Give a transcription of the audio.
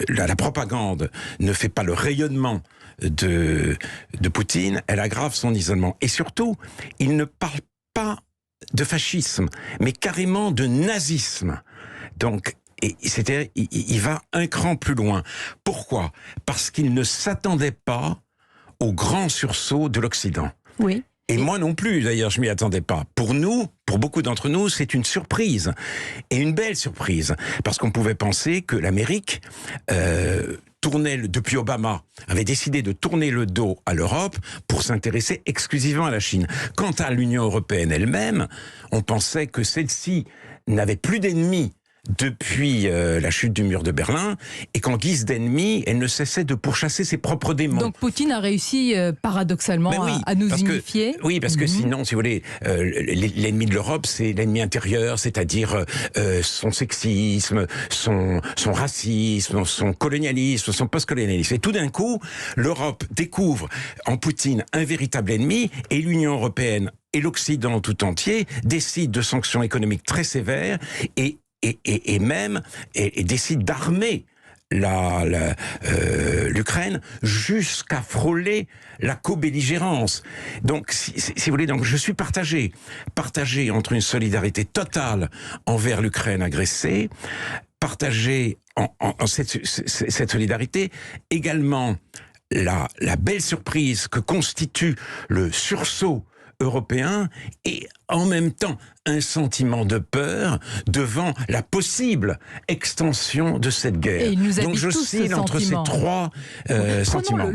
la propagande ne fait pas le rayonnement de Poutine, elle aggrave son isolement. Et surtout, il ne parle pas de fascisme, mais carrément de nazisme. Donc, c'est-à-dire, il va un cran plus loin. Pourquoi ? Parce qu'il ne s'attendait pas au grand sursaut de l'Occident. Oui. Et moi non plus, d'ailleurs, je m'y attendais pas. Pour nous, pour beaucoup d'entre nous, c'est une surprise. Et une belle surprise. Parce qu'on pouvait penser que l'Amérique depuis Obama, avait décidé de tourner le dos à l'Europe pour s'intéresser exclusivement à la Chine. Quant à l'Union européenne elle-même, on pensait que celle-ci n'avait plus d'ennemis depuis la chute du mur de Berlin, et qu'en guise d'ennemi, elle ne cessait de pourchasser ses propres démons. Donc Poutine a réussi paradoxalement à nous unifier. Oui, parce que sinon, si vous voulez, l'ennemi de l'Europe, c'est l'ennemi intérieur, c'est-à-dire son sexisme, son racisme, son colonialisme, son post-colonialisme. Et tout d'un coup, l'Europe découvre en Poutine un véritable ennemi, et l'Union européenne et l'Occident tout entier décident de sanctions économiques très sévères, et même décide d'armer l'Ukraine jusqu'à frôler la co-belligérance. Donc, si vous voulez, donc je suis partagé entre une solidarité totale envers l'Ukraine agressée, partagé en cette solidarité, également la belle surprise que constitue le sursaut européen, et en même temps un sentiment de peur devant la possible extension de cette guerre. Et il nous Donc j'oscille entre ces trois sentiments.